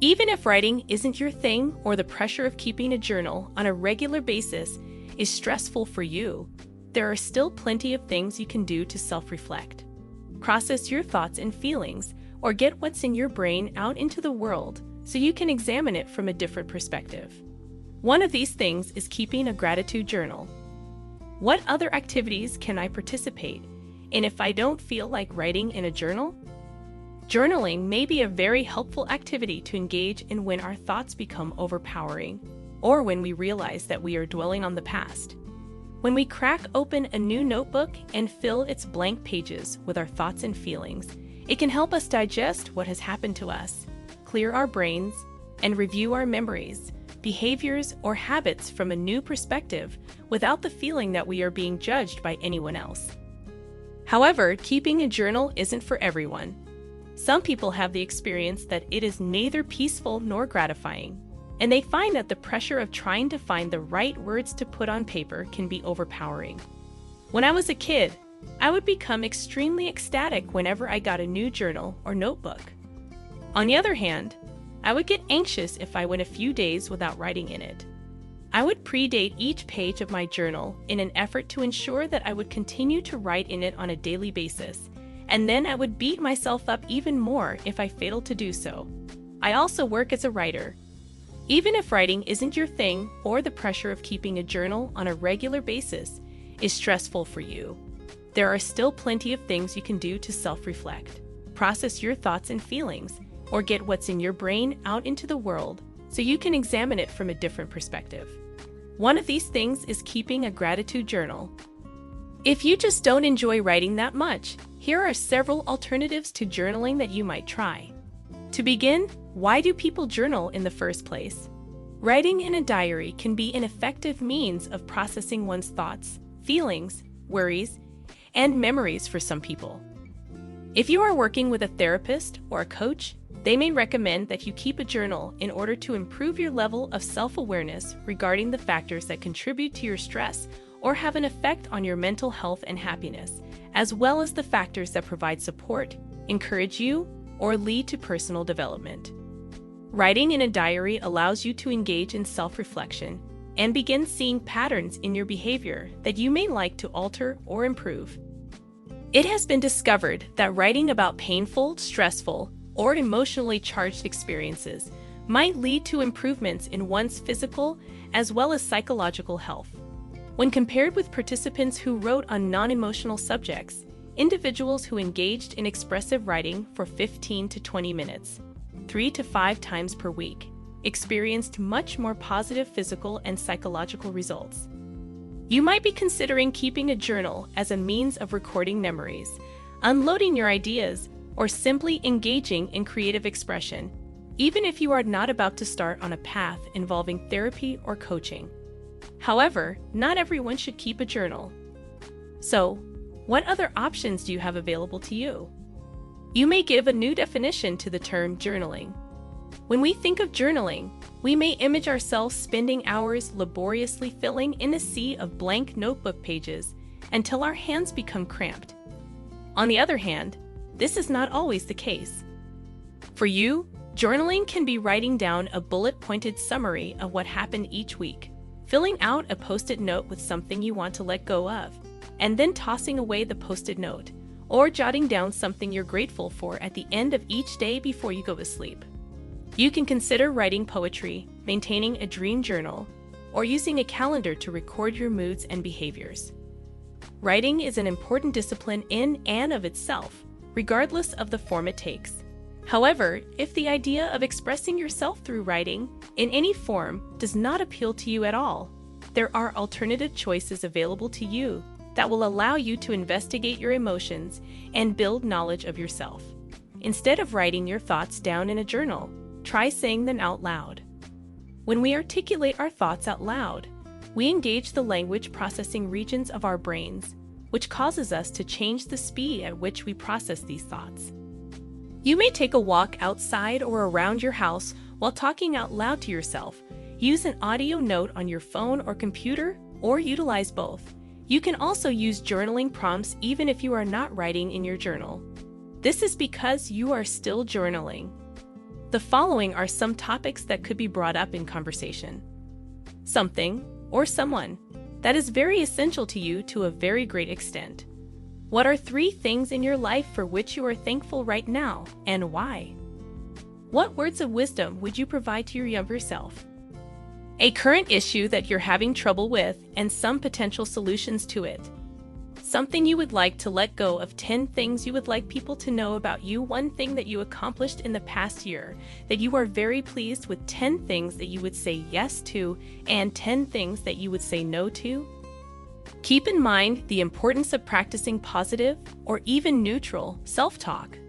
Even if writing isn't your thing or the pressure of keeping a journal on a regular basis is stressful for you, there are still plenty of things you can do to self-reflect. Process your thoughts and feelings, or get what's in your brain out into the world so you can examine it from a different perspective. One of these things is keeping a gratitude journal. What other activities can I participate in if I don't feel like writing in a journal? Journaling may be a very helpful activity to engage in when our thoughts become overpowering, or when we realize that we are dwelling on the past. When we crack open a new notebook and fill its blank pages with our thoughts and feelings, it can help us digest what has happened to us, clear our brains, and review our memories, behaviors, or habits from a new perspective without the feeling that we are being judged by anyone else. However, keeping a journal isn't for everyone. Some people have the experience that it is neither peaceful nor gratifying, and they find that the pressure of trying to find the right words to put on paper can be overpowering. When I was a kid, I would become extremely ecstatic whenever I got a new journal or notebook. On the other hand, I would get anxious if I went a few days without writing in it. I would predate each page of my journal in an effort to ensure that I would continue to write in it on a daily basis, and then I would beat myself up even more if I failed to do so. I also work as a writer. Even if writing isn't your thing or the pressure of keeping a journal on a regular basis is stressful for you, there are still plenty of things you can do to self-reflect, process your thoughts and feelings, or get what's in your brain out into the world so you can examine it from a different perspective. One of these things is keeping a gratitude journal. If you just don't enjoy writing that much, here are several alternatives to journaling that you might try. To begin, why do people journal in the first place? Writing in a diary can be an effective means of processing one's thoughts, feelings, worries, and memories for some people. If you are working with a therapist or a coach, they may recommend that you keep a journal in order to improve your level of self-awareness regarding the factors that contribute to your stress or have an effect on your mental health and happiness, as well as the factors that provide support, encourage you, or lead to personal development. Writing in a diary allows you to engage in self-reflection and begin seeing patterns in your behavior that you may like to alter or improve. It has been discovered that writing about painful, stressful, or emotionally charged experiences might lead to improvements in one's physical as well as psychological health. When compared with participants who wrote on non-emotional subjects, individuals who engaged in expressive writing for 15 to 20 minutes, 3 to 5 times per week, experienced much more positive physical and psychological results. You might be considering keeping a journal as a means of recording memories, unloading your ideas, or simply engaging in creative expression, even if you are not about to start on a path involving therapy or coaching. However, not everyone should keep a journal. So, what other options do you have available to you? You may give a new definition to the term journaling. When we think of journaling, we may image ourselves spending hours laboriously filling in a sea of blank notebook pages until our hands become cramped. On the other hand, this is not always the case. For you, journaling can be writing down a bullet-pointed summary of what happened each week, filling out a post-it note with something you want to let go of, and then tossing away the post-it note, or jotting down something you're grateful for at the end of each day before you go to sleep. You can consider writing poetry, maintaining a dream journal, or using a calendar to record your moods and behaviors. Writing is an important discipline in and of itself, regardless of the form it takes. However, if the idea of expressing yourself through writing, in any form, does not appeal to you at all, there are alternative choices available to you that will allow you to investigate your emotions and build knowledge of yourself. Instead of writing your thoughts down in a journal, try saying them out loud. When we articulate our thoughts out loud, we engage the language processing regions of our brains, which causes us to change the speed at which we process these thoughts. You may take a walk outside or around your house while talking out loud to yourself. Use an audio note on your phone or computer, or utilize both. You can also use journaling prompts even if you are not writing in your journal. This is because you are still journaling. The following are some topics that could be brought up in conversation. Something or someone that is very essential to you to a very great extent. What are 3 things in your life for which you are thankful right now, and why? What words of wisdom would you provide to your younger self? A current issue that you're having trouble with and some potential solutions to it. Something you would like to let go of. 10 things you would like people to know about you. 1 thing that you accomplished in the past year that you are very pleased with. 10 things that you would say yes to, and 10 things that you would say no to. Keep in mind the importance of practicing positive or even neutral self-talk.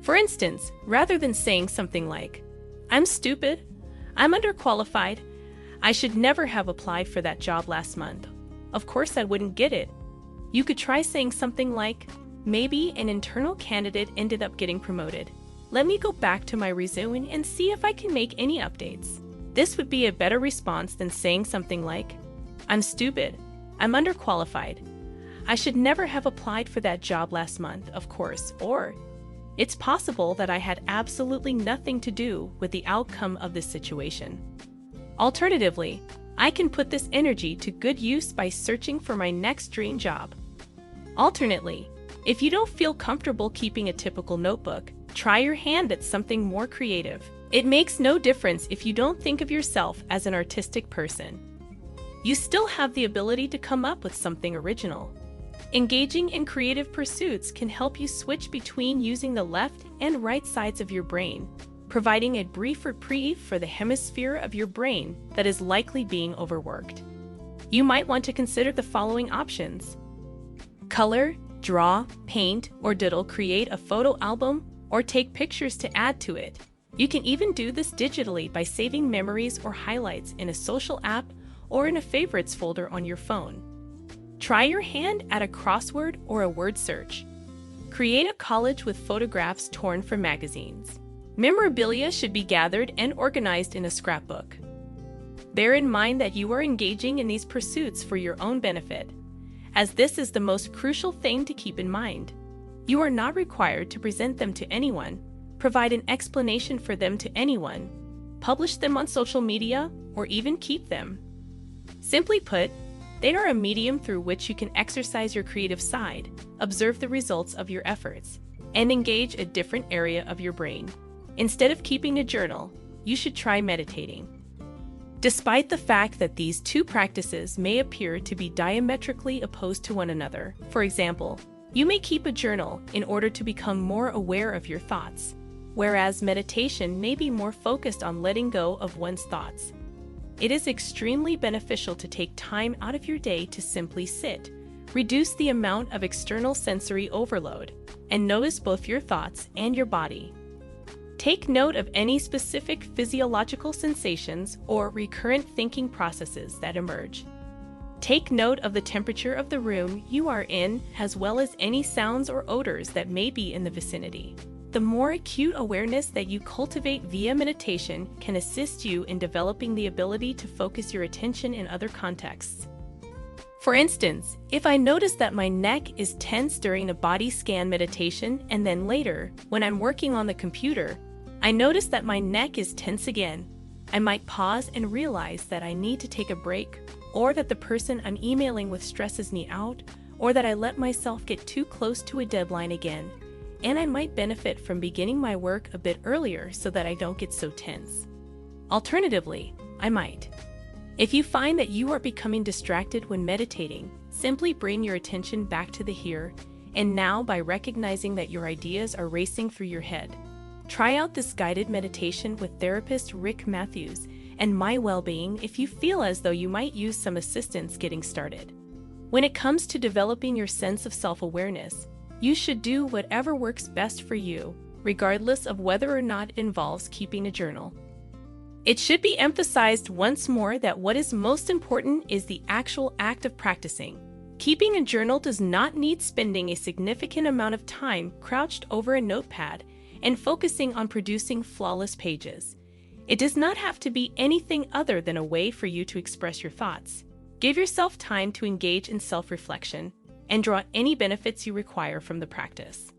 For instance, rather than saying something like, "I'm stupid, I'm underqualified, I should never have applied for that job last month. Of course I wouldn't get it," you could try saying something like, "Maybe an internal candidate ended up getting promoted. Let me go back to my resume and see if I can make any updates." This would be a better response than saying something like, "I'm stupid, I'm underqualified, I should never have applied for that job last month, of course," or "It's possible that I had absolutely nothing to do with the outcome of this situation. Alternatively, I can put this energy to good use by searching for my next dream job." Alternately, if you don't feel comfortable keeping a typical notebook, try your hand at something more creative. It makes no difference if you don't think of yourself as an artistic person. You still have the ability to come up with something original. Engaging in creative pursuits can help you switch between using the left and right sides of your brain, providing a brief reprieve for the hemisphere of your brain that is likely being overworked. You might want to consider the following options: color, draw, paint, or doodle, create a photo album, or take pictures to add to it. You can even do this digitally by saving memories or highlights in a social app or in a favorites folder on your phone. Try your hand at a crossword or a word search. Create a collage with photographs torn from magazines. Memorabilia should be gathered and organized in a scrapbook. Bear in mind that you are engaging in these pursuits for your own benefit, as this is the most crucial thing to keep in mind. You are not required to present them to anyone, provide an explanation for them to anyone, publish them on social media, or even keep them. Simply put, they are a medium through which you can exercise your creative side, observe the results of your efforts, and engage a different area of your brain. Instead of keeping a journal, you should try meditating. Despite the fact that these 2 practices may appear to be diametrically opposed to one another, for example, you may keep a journal in order to become more aware of your thoughts, whereas meditation may be more focused on letting go of one's thoughts. It is extremely beneficial to take time out of your day to simply sit, reduce the amount of external sensory overload, and notice both your thoughts and your body. Take note of any specific physiological sensations or recurrent thinking processes that emerge. Take note of the temperature of the room you are in, as well as any sounds or odors that may be in the vicinity. The more acute awareness that you cultivate via meditation can assist you in developing the ability to focus your attention in other contexts. For instance, if I notice that my neck is tense during a body scan meditation, and then later, when I'm working on the computer, I notice that my neck is tense again, I might pause and realize that I need to take a break, or that the person I'm emailing with stresses me out, or that I let myself get too close to a deadline again, and I might benefit from beginning my work a bit earlier so that I don't get so tense. Alternatively, I might. If you find that you are becoming distracted when meditating, simply bring your attention back to the here and now by recognizing that your ideas are racing through your head. Try out this guided meditation with therapist Rick Matthews and My Wellbeing if you feel as though you might use some assistance getting started. When it comes to developing your sense of self-awareness, you should do whatever works best for you, regardless of whether or not it involves keeping a journal. It should be emphasized once more that what is most important is the actual act of practicing. Keeping a journal does not need spending a significant amount of time crouched over a notepad and focusing on producing flawless pages. It does not have to be anything other than a way for you to express your thoughts. Give yourself time to engage in self-reflection and draw any benefits you require from the practice.